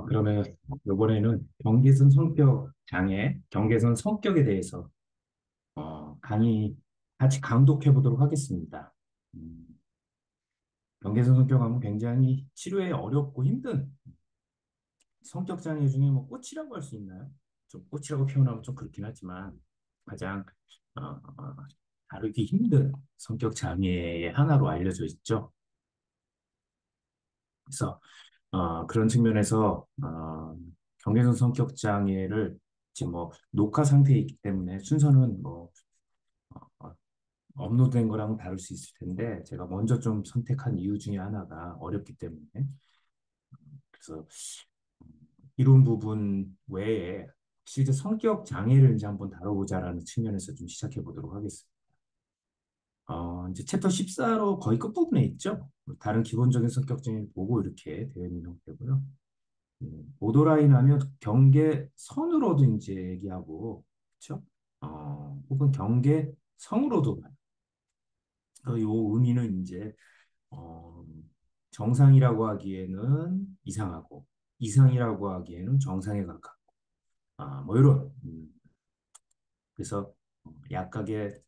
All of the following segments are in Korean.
그러면 이번에는 경계선 성격 장애, 경계선 성격에 대해서 강의 같이 강독해 보도록 하겠습니다. 음, 경계선 성격하면 굉장히 치료에 어렵고 힘든 성격 장애 중에 뭐 꽃이라고 할 수 있나요? 좀 꽃이라고 표현하면 좀 그렇긴 하지만 가장 어, 어, 다루기 힘든 성격 장애의 하나로 알려져 있죠. 그래서 그런 측면에서 경계선 성격 장애를 지금 뭐 녹화 상태에 있기 때문에 순서는 뭐 어, 업로드된 거랑은 다를 수 있을 텐데 제가 먼저 좀 선택한 이유 중에 하나가 어렵기 때문에 그래서 이론 부분 외에 실제 성격 장애를 이제 한번 다뤄보자라는 측면에서 좀 시작해 보도록 하겠습니다. 이제 챕터 14로 거의 끝부분에 있죠. 다른 기본적인 성격 장애 보고 이렇게 되어 있는 형태고요. 보더라인 하면 경계선으로도 이제 얘기하고, 그렇죠? 혹은 경계성으로도 봐요. 요 의미는 이제 어, 정상이라고 하기에는 이상하고, 이상이라고 하기에는 정상에 가깝고, 뭐 이런. 그래서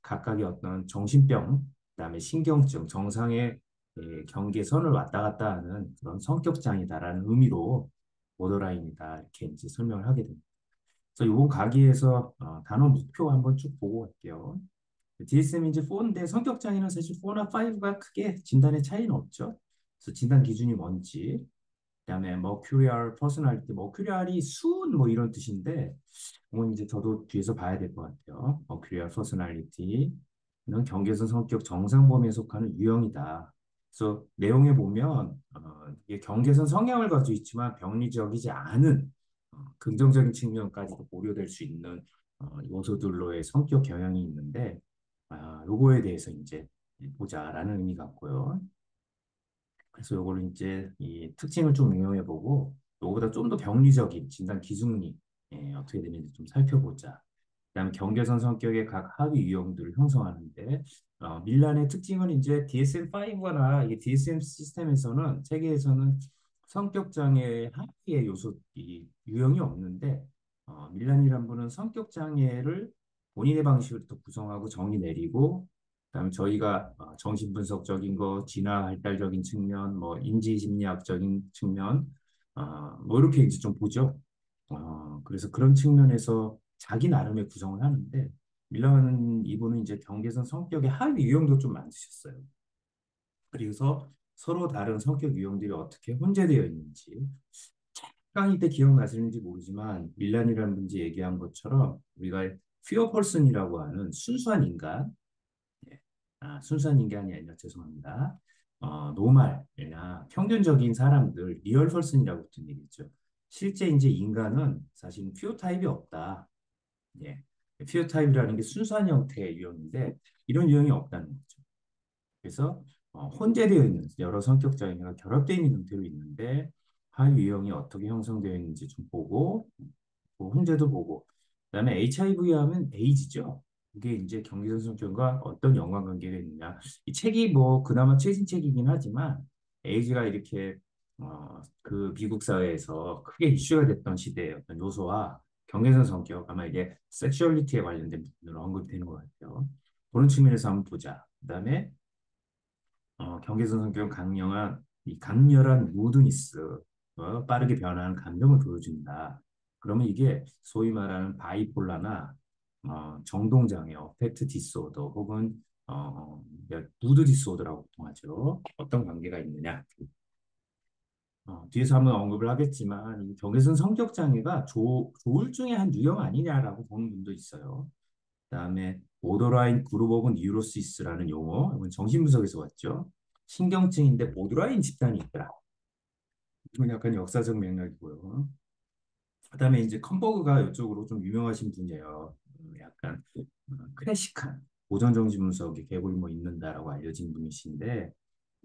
각각의 어떤 정신병, 그다음에 신경증, 정상의 경계선을 왔다 갔다 하는 그런 성격 장애다라는 의미로 보더라인이다 이렇게 이제 설명을 하게 됩니다. 그래서 이번 강의에서 단어 목표 한번 쭉 보고 갈게요. DSM 이제 4인데 성격 장애는 사실 4나 5가 크게 진단의 차이는 없죠. 그래서 진단 기준이 뭔지, 그다음에 mercurial personality, mercurial이 수은 뭐 이런 뜻인데, 그건 이제 저도 뒤에서 봐야 될 것 같아요. mercurial personality는 경계선 성격 정상 범위에 속하는 유형이다. 그래서 내용에 보면 이게 경계선 성향을 가지고 있지만 병리적이지 않은 긍정적인 측면까지도 고려될 수 있는 요소들로의 성격 경향이 있는데, 요거에 대해서 이제 보자라는 의미 같고요. 그래서 요거를 이제 이 특징을 좀 응용해 보고 요거보다 좀 더 병리적인 진단 기준이 어떻게 되는지 좀 살펴보자. 그다음에 경계선 성격의 각 하위 유형들을 형성하는데 밀란의 특징은 이제 DSM-5나 이게 DSM 시스템에서는 세계에서는 성격 장애 하위의 요소 이 유형이 없는데 밀란이란 분은 성격 장애를 본인의 방식으로 또 구성하고 정의 내리고 그다음에 저희가 정신분석적인 거, 진화 발달적인 측면, 뭐 인지심리학적인 측면, 뭐 이렇게 이제 좀 보죠. 그래서 그런 측면에서 자기 나름의 구성을 하는데 밀라는 이분은 이제 경계선 성격의 하위 유형도 좀 만드셨어요. 그래서 서로 다른 성격 유형들이 어떻게 혼재되어 있는지 강의 때 기억나시는지 모르지만 밀란이라는 분이 얘기한 것처럼 우리가 퓨어 펄슨이라고 하는 순수한 인간, 예. 순수한 인간이 아니라 죄송합니다. 노말이나 평균적인 사람들, 리얼 펄슨이라고 보통 얘기했죠. 실제 이제 인간은 사실 퓨어 타입이 없다. 예. 퓨어 타입이라는 게 순수한 형태의 유형인데 이런 유형이 없다는 거죠. 그래서 혼재되어 있는 여러 성격 장애가 결합되어 있는 형태로 있는데 하위 유형이 어떻게 형성되어 있는지 좀 보고 뭐 혼재도 보고 그다음에 HIV 하면 에이즈죠. 이게 이제 경계선 성격과 어떤 연관관계가 있느냐. 이 책이 뭐 그나마 최신 책이긴 하지만 에이즈가 이렇게 그 미국 사회에서 크게 이슈가 됐던 시대의 어떤 요소와 경계선 성격 아마 이게 섹슈얼리티에 관련된 부분으로 언급이 되는 것 같아요. 그런 측면에서 한번 보자. 그다음에 경계선 성격은 이 강렬한 무드니스, 빠르게 변하는 감정을 보여준다. 그러면 이게 소위 말하는 바이폴라나 정동장애, 어펙트 디스오더 혹은 무드 디스오더라고 보통 하죠. 어떤 관계가 있느냐. 뒤에서 한번 언급을 하겠지만 이 경계선 성격 장애가 조울증의 한 유형 아니냐라고 보는 분도 있어요. 그다음에 보더라인 그룹 오브 뉴로시스라는 용어, 이건 정신분석에서 왔죠. 신경증인데 보더라인 집단이 있더라. 이건 약간 역사적 맥락이고요. 그다음에 이제 컨버그가 이쪽으로 좀 유명하신 분이에요. 약간 클래식한 고전 정신분석의 계보이 뭐 있는다라고 알려진 분이신데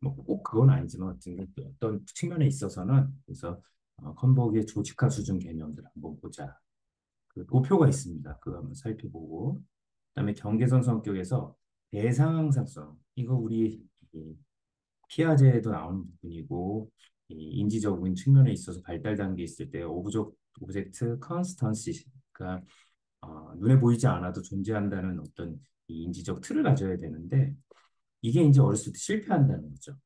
뭐 꼭 그건 아니지만 어떤 측면에 있어서는 그래서 컨버그의 조직화 수준 개념들 한번 보자. 그 도표가 있습니다. 그거 한번 살펴보고 그다음에 경계선 성격에서 대상항상성 이거 우리 이 피아제에도 나오는 부분이고 이 인지적인 측면에 있어서 발달 단계에 있을 때 오브젝트 컨스턴시가 눈에 보이지 않아도 존재한다는 어떤 이 인지적 틀을 가져야 되는데 이게 이제 어렸을 때 실패한다는 거죠.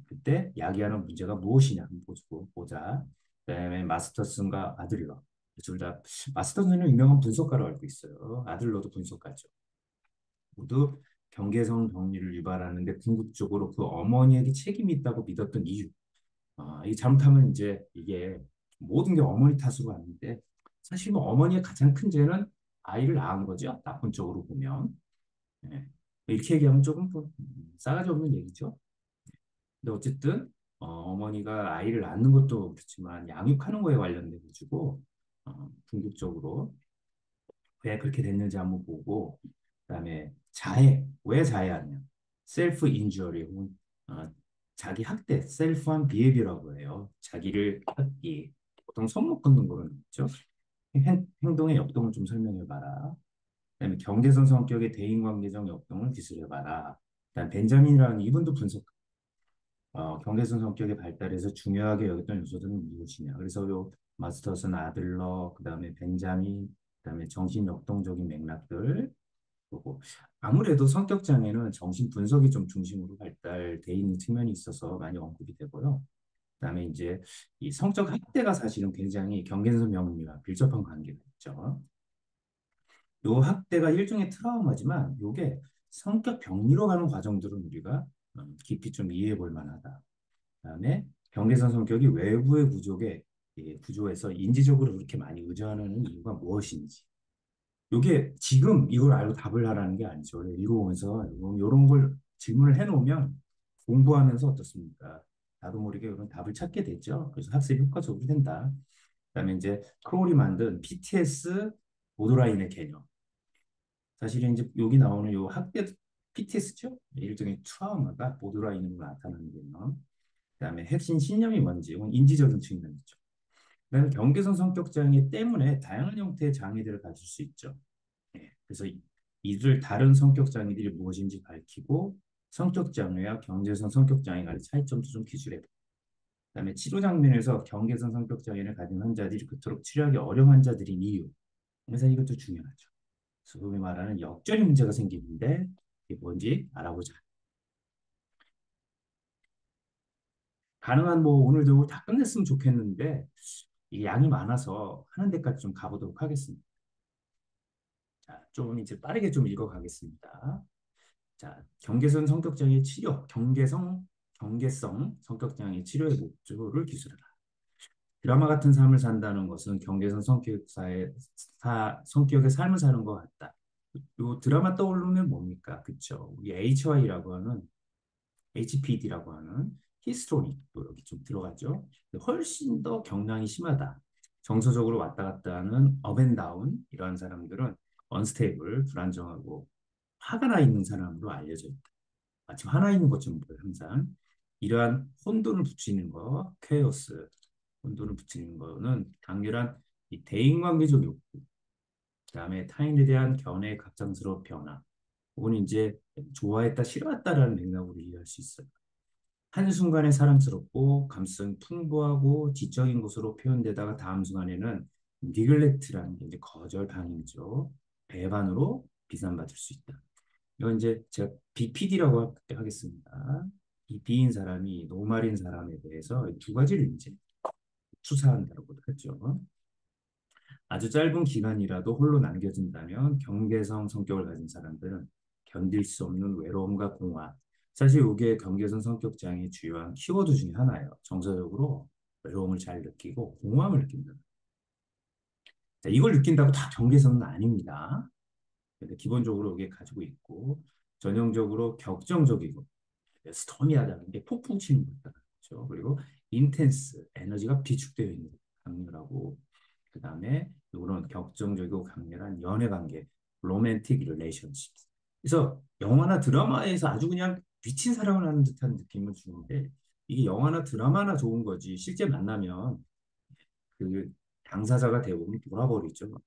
그때 야기하는 문제가 무엇이냐 한번 보자. 그다음에 마스터슨과 아들러 둘 다 마스터슨은 유명한 분석가로 알고 있어요. 아들러도 분석가죠. 모두 경계성 병리를 유발하는데 궁극적으로 그 어머니에게 책임이 있다고 믿었던 이유. 이 잘못하면 이제 이게 모든 게 어머니 탓으로 왔는데 사실 뭐 어머니의 가장 큰 죄는 아이를 낳은 거죠. 나쁜 쪽으로 보면. 예. 이렇게 얘기하면 조금 뭐, 싸가지 없는 얘기죠. 근데 어쨌든 어머니가 아이를 낳는 것도 그렇지만 양육하는 거에 관련돼 가지고 궁극적으로 왜 그렇게 됐는지 한번 보고 그다음에 자해 왜 자해하냐 셀프 인주어리 혹은 어, 자기 학대 셀프한 비헤비어라고 해요. 자기를 학기 보통 손목 걷는 거로 있죠. 행동의 역동을 좀 설명해 봐라. 그다음에 경계선 성격의 대인관계적 역동을 기술해 봐라. 그다음 벤자민이라는 이분도 분석 경계선 성격의 발달에서 중요하게 여겼던 요소들은 무엇이냐. 그래서 요 마스터슨 아들러, 그다음에 벤자민, 그다음에 정신 역동적인 맥락들, 그리고 아무래도 성격 장애는 정신 분석이 좀 중심으로 발달돼 있는 측면이 있어서 많이 언급이 되고요. 그다음에 이제 이 성적 학대가 사실은 굉장히 경계선 명리와 밀접한 관계가 있죠. 요 학대가 일종의 트라우마지만 요게 성격 병리로 가는 과정들은 우리가 깊이 좀 이해해 볼 만하다. 그다음에 경계선 성격이 외부의 구조에서 인지적으로 그렇게 많이 의존하는 이유가 무엇인지. 이게 지금 이걸 알고 답을 하라는 게 아니죠. 읽어보면서 이런 걸 질문을 해놓으면 공부하면서 어떻습니까? 나도 모르게 그런 답을 찾게 됐죠. 그래서 학습이 효과적으로 된다. 그다음에 이제 크롤이 만든 PTS 보드라인의 개념. 사실 이제 여기 나오는 요 학대 PTS죠. 일종의 트라우마가 보드라인으로 나타나는 개념. 그다음에 핵심 신념이 뭔지, 이건 인지적인 측면이죠. 그다음에 경계선 성격 장애 때문에 다양한 형태의 장애들을 가질 수 있죠. 예, 그래서 이들 다른 성격 장애들이 무엇인지 밝히고 성격 장애와 경계선 성격 장애 간의 차이점도 좀 기술해 보. 그다음에 치료 장면에서 경계선 성격 장애를 가진 환자들이 그토록 치료하기 어려운 환자들인 이유. 그래서 이것도 중요하죠. 소위 말하는 역전이 문제가 생기는데 이게 뭔지 알아보자. 가능한 뭐 오늘도 다 끝냈으면 좋겠는데 이게 양이 많아서 하는 데까지 좀 가보도록 하겠습니다. 자, 좀 이제 빠르게 좀 읽어가겠습니다. 자, 경계성 성격장애 치료의 목표를 기술하라. 드라마 같은 삶을 산다는 것은 성격의 삶을 사는 것 같다. 요 드라마 떠오르면 뭡니까? 그쵸? 우리 HPD라고 하는 히스토닉도 여기 좀 들어가죠. 훨씬 더 경랑이 심하다. 정서적으로 왔다 갔다 하는 업앤다운 이러한 사람들은 언스테이블, 불안정하고 화가 나 있는 사람으로 알려져 있다. 마침 화나 있는 것처럼 보여 항상. 이러한 혼돈을 붙이는 거, 케오스, 혼돈을 붙이는 거는 강렬한 이 대인관계적 욕구, 그다음에 타인에 대한 견해의 갑작스러운 변화, 혹은 이제 좋아했다, 싫어했다라는 맥락으로 이해할 수 있어요. 한순간에 사랑스럽고 감성 풍부하고 지적인 것으로 표현되다가 다음 순간에는 니글렉트라는 게 이제 거절 반응이죠. 배반으로 비난받을 수 있다. 이건 이제 제가 BPD라고 하겠습니다. 이 B인 사람이 노말인 사람에 대해서 두 가지를 이제 수사한다고 하죠. 아주 짧은 기간이라도 홀로 남겨진다면 경계성 성격을 가진 사람들은 견딜 수 없는 외로움과 공허함. 사실 이게 경계성 성격 장애의 주요한 키워드 중에 하나예요. 정서적으로 외로움을 잘 느끼고 공허함을 느낀다. 자, 이걸 느낀다고 다 경계성은 아닙니다. 근데 기본적으로 이게 가지고 있고 전형적으로 격정적이고 스토미하다는 게 폭풍 치는 거다. 그렇죠? 그리고 인텐스 에너지가 비축되어 있는 강렬하고 그 다음에 이런 격정적이고 강렬한 연애 관계 로맨틱 릴레이션십. 그래서 영화나 드라마에서 아주 그냥 미친 사랑을 하는 듯한 느낌을 주는데 이게 영화나 드라마나 좋은 거지 실제 만나면 그 당사자가 대부분 돌아버리죠.